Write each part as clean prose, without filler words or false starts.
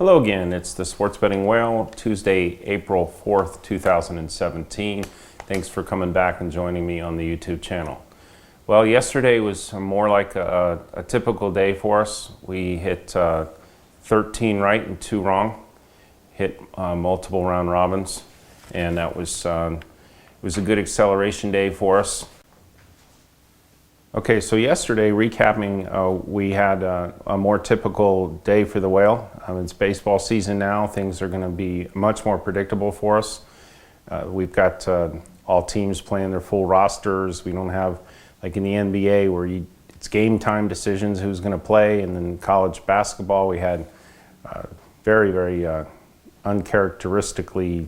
Hello again, it's the Sports Betting Whale, Tuesday, April 4th, 2017. Thanks for coming back and joining me on the YouTube channel. Well, yesterday was more like a typical day for us. We hit 13 right and 2 wrong, hit multiple round robins, and that was it was a good acceleration day for us. Okay, so yesterday, recapping, we had a more typical day for the Whale. It's baseball season now. Things are going to be much more predictable for us. We've got all teams playing their full rosters. We don't have, like in the NBA, where it's game time decisions who's going to play. And then college basketball, we had very uncharacteristically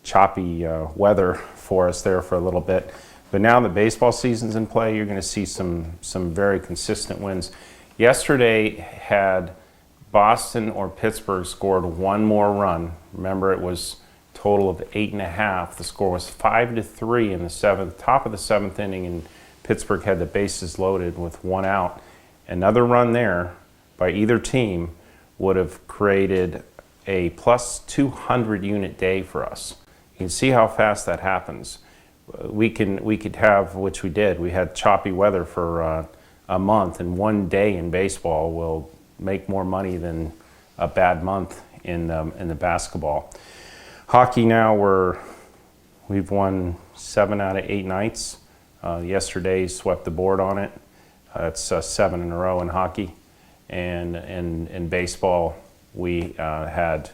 choppy weather for us there for a little bit. But now that baseball season's in play, you're going to see some very consistent wins. Yesterday had Boston or Pittsburgh scored one more run. Remember, it was a total of 8.5. The score was 5-3 in the seventh, top of the seventh inning, and Pittsburgh had the bases loaded with 1 out. Another run there by either team would have created a plus 200 unit day for us. You can see how fast that happens. We could have, which we did, we had choppy weather for a month, and one day in baseball will make more money than a bad month in the basketball. Hockey now, we've won 7 out of 8 nights. Yesterday swept the board on it. It's 7 in a row in hockey. And in baseball, we had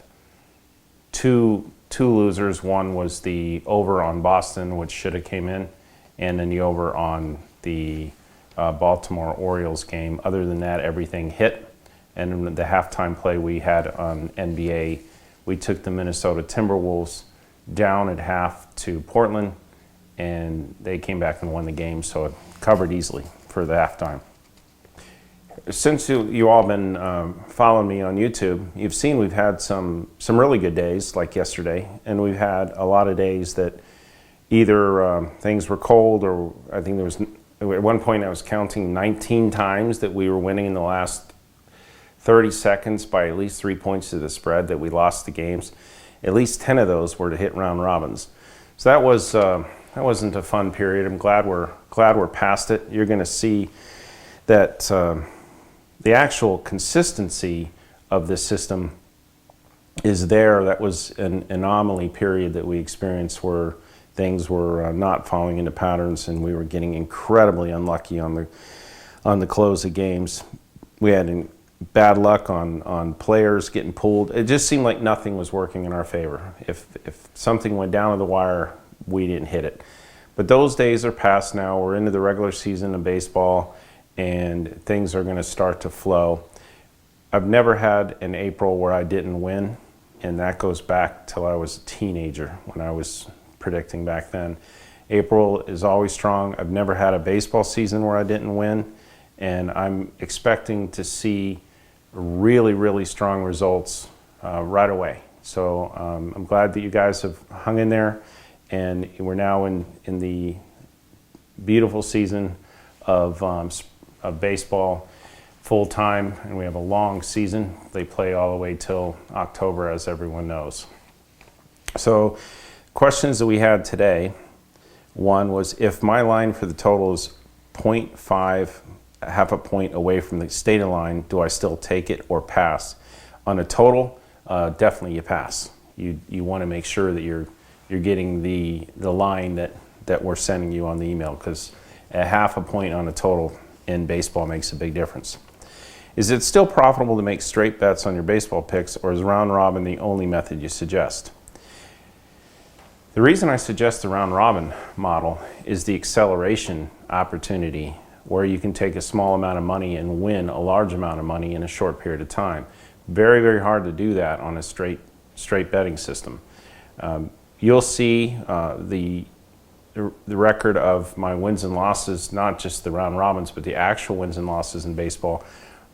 two losers. One was the over on Boston, which should have came in, and then the over on the Baltimore Orioles game. Other than that, everything hit. And in the halftime play we had on NBA, we took the Minnesota Timberwolves down at half to Portland, and they came back and won the game, so it covered easily for the halftime. Since you all been following me on YouTube, you've seen we've had some really good days like yesterday, and we've had a lot of days that either things were cold, or I think there was, at one point I was counting 19 times that we were winning in the last 30 seconds by at least 3 points to the spread, that we lost the games. At least 10 of those were to hit round robins. So that wasn't a fun period. I'm glad we're past it. You're going to see that the actual consistency of this system is there. That was an anomaly period that we experienced where things were not falling into patterns, and we were getting incredibly unlucky on the close of games. We had bad luck on players getting pulled. It just seemed like nothing was working in our favor. If something went down to the wire, we didn't hit it. But those days are past now. We're into the regular season of baseball, and things are going to start to flow. I've never had an April where I didn't win, and that goes back till I was a teenager when I was predicting back then. April is always strong. I've never had a baseball season where I didn't win, and I'm expecting to see really strong results right away. So I'm glad that you guys have hung in there, and we're now in the beautiful season of baseball full time, and we have a long season. They play all the way till October, as everyone knows. So questions that we had today, one was, if my line for the total is 0.5, half a point away from the stated line, do I still take it or pass? On a total, definitely you pass. You want to make sure that you're getting the line that we're sending you on the email, because a half a point on a total in baseball makes a big difference. Is it still profitable to make straight bets on your baseball picks, or is round robin the only method you suggest? The reason I suggest the round robin model is the acceleration opportunity, where you can take a small amount of money and win a large amount of money in a short period of time. Very hard to do that on a straight betting system. You'll see the record of my wins and losses, not just the round robins, but the actual wins and losses in baseball,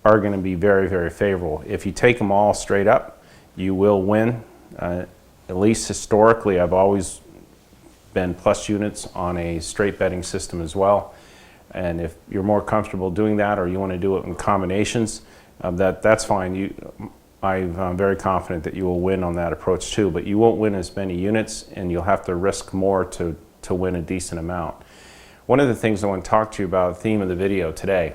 are going to be very favorable. If you take them all straight up, you will win. At least historically, I've always been plus units on a straight betting system as well. And if you're more comfortable doing that, or you want to do it in combinations, that's fine. I'm very confident that you will win on that approach too, but you won't win as many units and you'll have to risk more to win a decent amount. One of the things I want to talk to you about, the theme of the video today,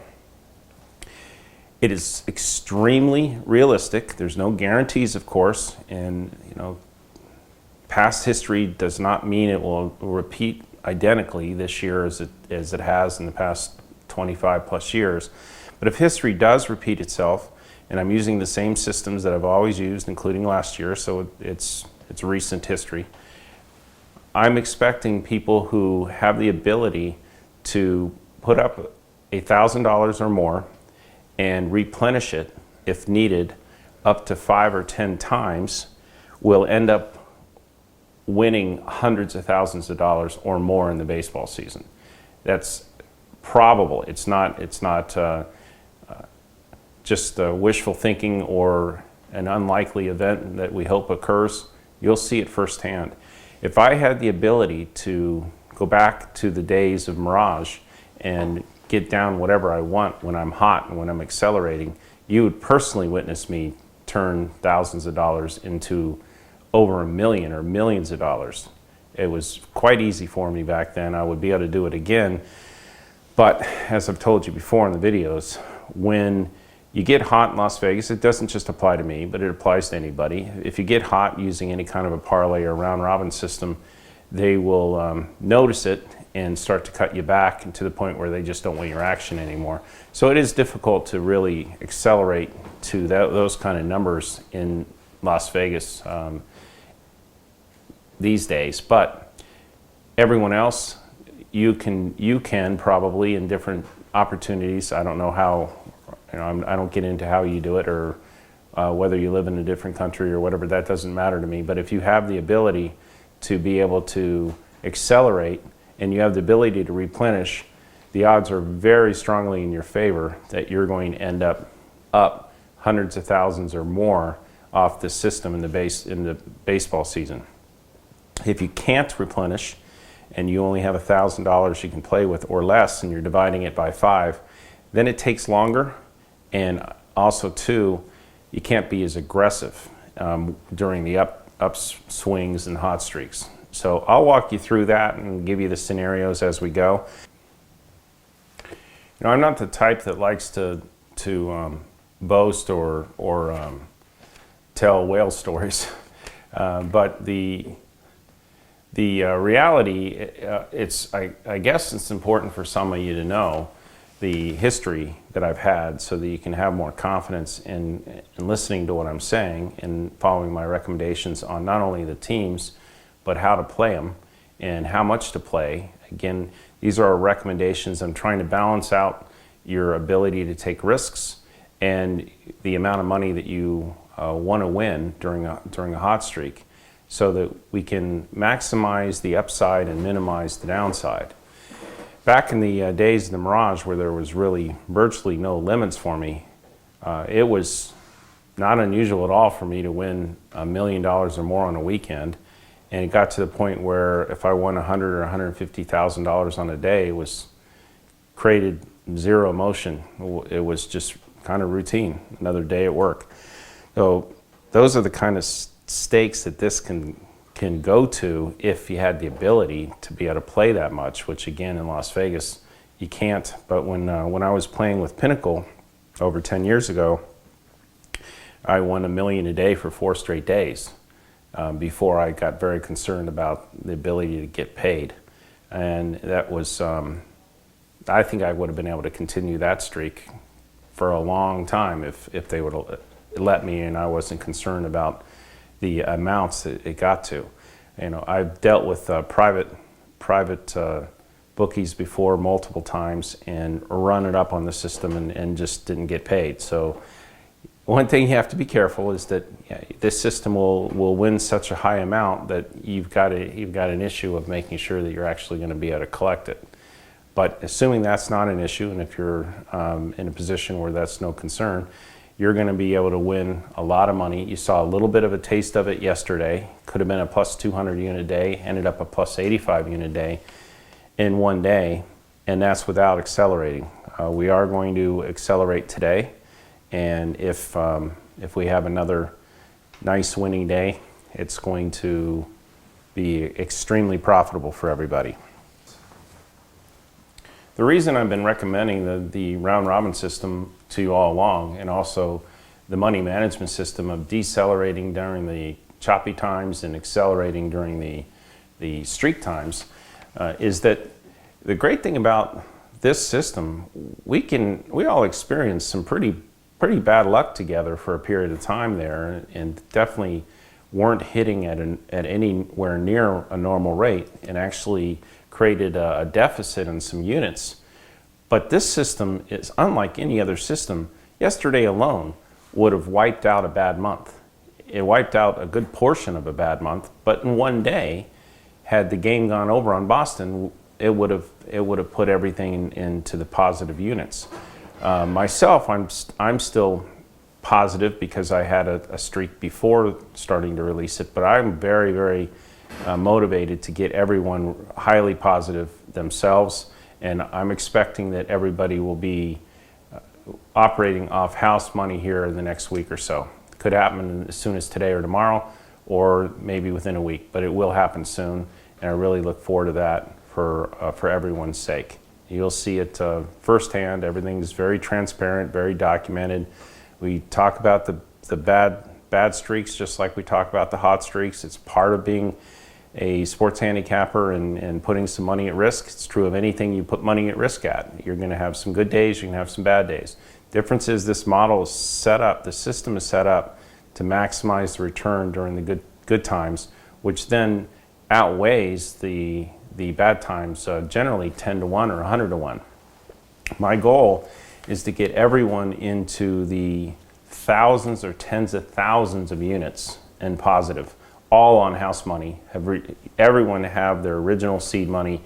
it is extremely realistic. There's no guarantees, of course, and past history does not mean it will repeat identically this year as it has in the past 25 plus years. But if history does repeat itself, and I'm using the same systems that I've always used, including last year, so it's recent history, I'm expecting people who have the ability to put up $1,000 or more and replenish it if needed up to 5 or 10 times will end up winning hundreds of thousands of dollars or more in the baseball season. That's probable. It's not just wishful thinking or an unlikely event that we hope occurs. You'll see it firsthand. If I had the ability to go back to the days of Mirage and get down whatever I want when I'm hot and when I'm accelerating, you would personally witness me turn thousands of dollars into over $1 million or millions of dollars. It was quite easy for me back then. I would be able to do it again. But as I've told you before in the videos, when you get hot in Las Vegas, it doesn't just apply to me, but it applies to anybody. If you get hot using any kind of a parlay or round robin system, they will notice it and start to cut you back to the point where they just don't want your action anymore. So it is difficult to really accelerate to those kind of numbers in Las Vegas these days. But everyone else, you can probably in different opportunities. I don't know how, I don't get into how you do it or whether you live in a different country or whatever. That doesn't matter to me. But if you have the ability to be able to accelerate and you have the ability to replenish, the odds are very strongly in your favor that you're going to end up hundreds of thousands or more off the system in the baseball season. If you can't replenish and you only have $1,000 you can play with or less and you're dividing it by 5, then it takes longer, and also too, you can't be as aggressive during the upswings and hot streaks. So I'll walk you through that and give you the scenarios as we go. I'm not the type that likes to boast or tell whale stories, but the reality, I guess it's important for some of you to know the history that I've had so that you can have more confidence in listening to what I'm saying and following my recommendations on not only the teams, but how to play them and how much to play. Again, these are our recommendations. I'm trying to balance out your ability to take risks and the amount of money that you want to win during a hot streak, so that we can maximize the upside and minimize the downside. Back in the days of the Mirage, where there was really virtually no limits for me, it was not unusual at all for me to win $1 million or more on a weekend. And it got to the point where if I won $100,000 or $150,000 on a day, it was created zero emotion. It was just kind of routine, another day at work. So those are the kind of stakes that this can go to if you had the ability to be able to play that much, which again in Las Vegas you can't. But when I was playing with Pinnacle over 10 years ago, I won $1 million a day for 4 straight days before I got very concerned about the ability to get paid. And that was, I think I would have been able to continue that streak for a long time if they would have let me and I wasn't concerned about the amounts that it got to. I've dealt with private bookies before multiple times and run it up on the system and just didn't get paid. So one thing you have to be careful is that this system will win such a high amount that you've got an issue of making sure that you're actually going to be able to collect it. But assuming that's not an issue, and if you're in a position where that's no concern, you're going to be able to win a lot of money. You saw a little bit of a taste of it yesterday. Could have been a plus 200 unit day, ended up a plus 85 unit day in one day, and that's without accelerating. We are going to accelerate today, and if if we have another nice winning day, it's going to be extremely profitable for everybody. The reason I've been recommending the round robin system to you all along, and also the money management system of decelerating during the choppy times and accelerating during the streak times, is that the great thing about this system, we all experience some pretty bad luck together for a period of time there, and definitely weren't hitting at anywhere near a normal rate, and actually created a deficit in some units. But this system is unlike any other system. Yesterday alone would have wiped out a bad month. It wiped out a good portion of a bad month, but in one day, had the game gone over on Boston, it would have put everything into the positive units. Myself, I'm still positive because I had a streak before starting to release it, but I'm very motivated to get everyone highly positive themselves, and I'm expecting that everybody will be operating off house money here in the next week or so. It could happen as soon as today or tomorrow, or maybe within a week, but it will happen soon, and I really look forward to that for everyone's sake. You'll see it firsthand. Everything's very transparent, very documented. We talk about the bad streaks just like we talk about the hot streaks. It's part of being a sports handicapper and putting some money at risk. It's true of anything you put money at risk at. You're going to have some good days, you're going to have some bad days. Difference is this model is set up, the system is set up to maximize the return during the good times, which then outweighs the bad times, generally 10 to 1 or 100 to 1. My goal is to get everyone into the thousands or tens of thousands of units and positive, all on house money. Everyone have their original seed money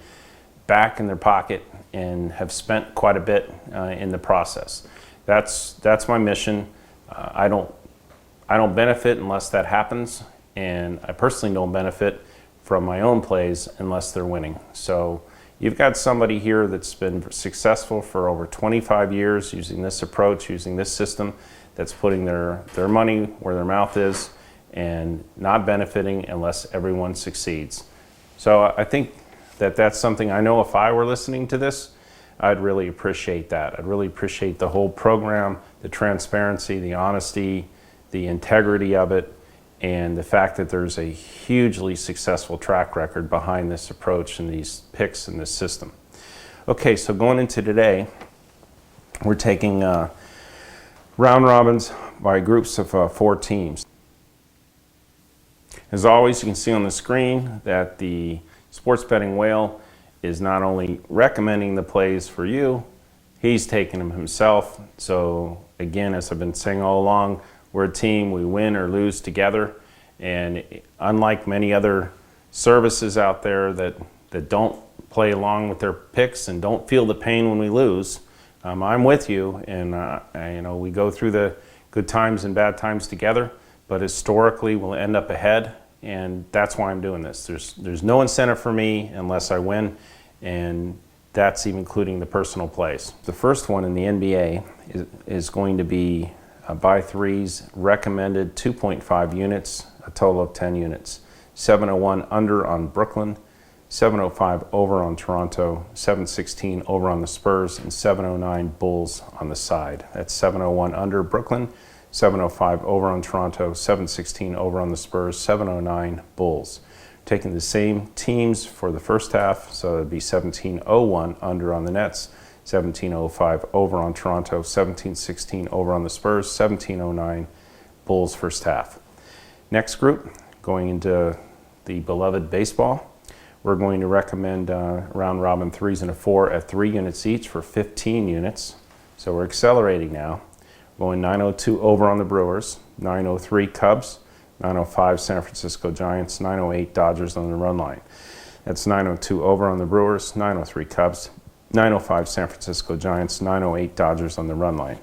back in their pocket and have spent quite a bit in the process. That's my mission. I don't benefit unless that happens, and I personally don't benefit from my own plays unless they're winning. So you've got somebody here that's been successful for over 25 years using this approach, using this system, that's putting their money where their mouth is and not benefiting unless everyone succeeds. So I think that's something, I know if I were listening to this, I'd really appreciate that. I'd really appreciate the whole program, the transparency, the honesty, the integrity of it, and the fact that there's a hugely successful track record behind this approach and these picks in this system. Okay, so going into today, we're taking round robins by groups of 4 teams. As always, you can see on the screen that the Sports Betting Whale is not only recommending the plays for you, he's taking them himself. So again, as I've been saying all along, we're a team, we win or lose together, and unlike many other services out there that don't play along with their picks and don't feel the pain when we lose, I'm with you, and we go through the good times and bad times together, but historically we'll end up ahead, and that's why I'm doing this. There's no incentive for me unless I win, and that's even including the personal plays. The first one in the NBA is going to be by threes, recommended 2.5 units, a total of 10 units. 701 under on Brooklyn, 705 over on Toronto, 716 over on the Spurs, and 709 Bulls on the side. That's 701 under Brooklyn, 705 over on Toronto, 716 over on the Spurs, 709 Bulls. Taking the same teams for the first half, so it'd be 1701 under on the Nets, 1705 over on Toronto, 1716 over on the Spurs, 1709 Bulls first half. Next group, going into the beloved baseball, we're going to recommend round robin 3s and a 4 at 3 units each for 15 units. So we're accelerating now. Going 902 over on the Brewers, 903 Cubs, 905 San Francisco Giants, 908 Dodgers on the run line. That's 902 over on the Brewers, 903 Cubs, 905 San Francisco Giants, 908 Dodgers on the run line.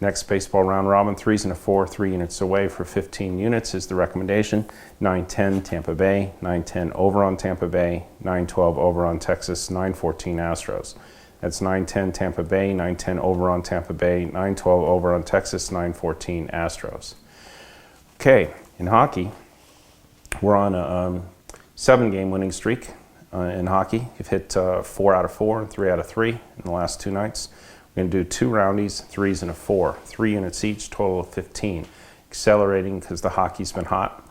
Next baseball round robin, 3s and a 4, 3 units away for 15 units is the recommendation. 910 Tampa Bay, 910 over on Tampa Bay, 912 over on Texas, 914 Astros. That's 9-10 Tampa Bay, 9-10 over on Tampa Bay, 9-12 over on Texas, 9-14 Astros. Okay, in hockey, we're on a 7-game winning streak in hockey. You've hit 4 out of 4 and 3 out of 3 in the last 2 nights. We're going to do 2 roundies, 3s and a 4, 3 units each, total of 15. Accelerating because the hockey's been hot.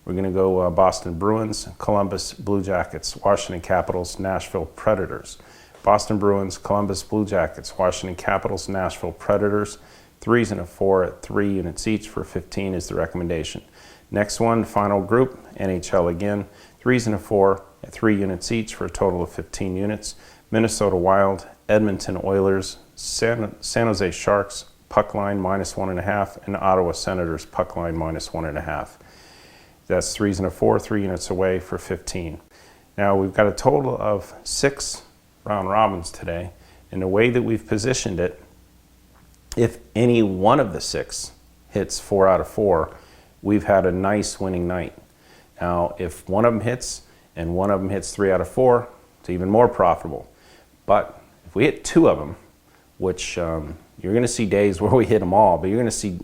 We're going to go Boston Bruins, Columbus Blue Jackets, Washington Capitals, Nashville Predators. Boston Bruins, Columbus Blue Jackets, Washington Capitals, Nashville Predators. 3s and a 4 at 3 units each for 15 is the recommendation. Next one, final group, NHL again. 3s and a 4 at 3 units each for a total of 15 units. Minnesota Wild, Edmonton Oilers, San Jose Sharks, puck line -1.5, and Ottawa Senators, puck line -1.5. That's 3s and a 4, 3 units away for 15. Now we've got a total of 6 round robins today, and the way that we've positioned it, if any one of the 6 hits 4 out of 4, we've had a nice winning night. Now, if one of them hits and one of them hits 3 out of 4, it's even more profitable. But if we hit 2 of them, which you're going to see days where we hit them all, but you're going to see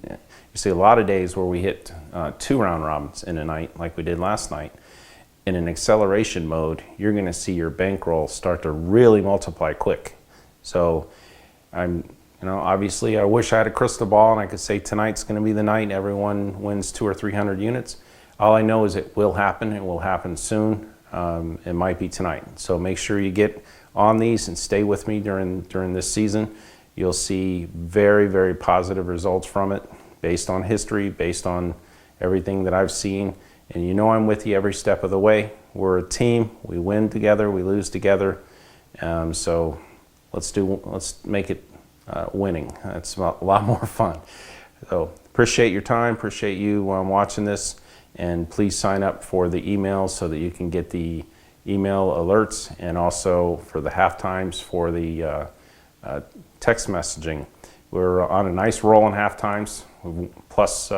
a lot of days where we hit 2 round robins in a night, like we did last night. In an acceleration mode, you're going to see your bankroll start to really multiply quick. So, obviously, I wish I had a crystal ball and I could say tonight's going to be the night everyone wins 200 or 300 units. All I know is it will happen. It will happen soon. It might be tonight. So make sure you get on these and stay with me during this season. You'll see very, very positive results from it, based on history, based on everything that I've seen. And you know I'm with you every step of the way. We're a team. We win together. We lose together. So let's make it winning. It's a lot more fun. So appreciate your time. Appreciate you watching this. And please sign up for the emails so that you can get the email alerts, and also for the halftimes for the text messaging. We're on a nice roll in halftimes, plus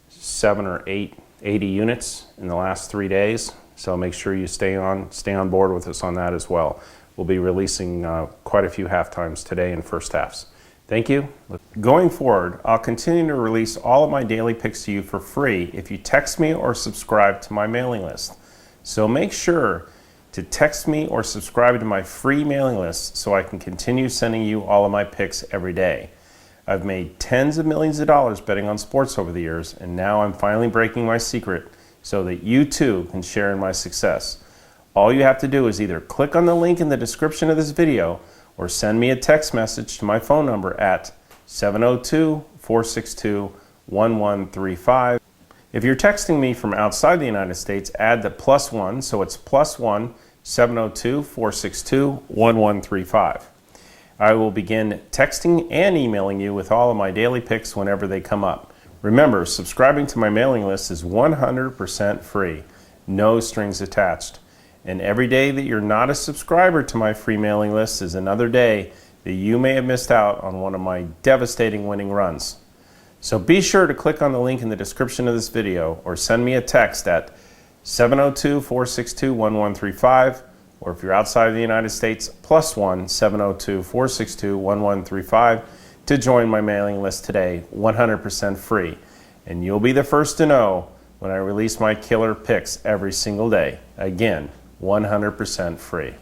7 or 8 80 units in the last 3 days. So make sure you stay on board with us on that as well. We'll be releasing quite a few halftimes today and first halves. Thank you. Going forward, I'll continue to release all of my daily picks to you for free if you text me or subscribe to my mailing list. So make sure to text me or subscribe to my free mailing list so I can continue sending you all of my picks every day. I've made tens of millions of dollars betting on sports over the years, and now I'm finally breaking my secret so that you too can share in my success. All you have to do is either click on the link in the description of this video or send me a text message to my phone number at 702-462-1135. If you're texting me from outside the United States, add the +1, so it's +1 702-462-1135. I will begin texting and emailing you with all of my daily picks whenever they come up. Remember, subscribing to my mailing list is 100% free, no strings attached. And every day that you're not a subscriber to my free mailing list is another day that you may have missed out on one of my devastating winning runs. So be sure to click on the link in the description of this video or send me a text at 702-462-1135, or if you're outside of the United States, +1 702-462-1135 to join my mailing list today, 100% free. And you'll be the first to know when I release my killer picks every single day. Again, 100% free.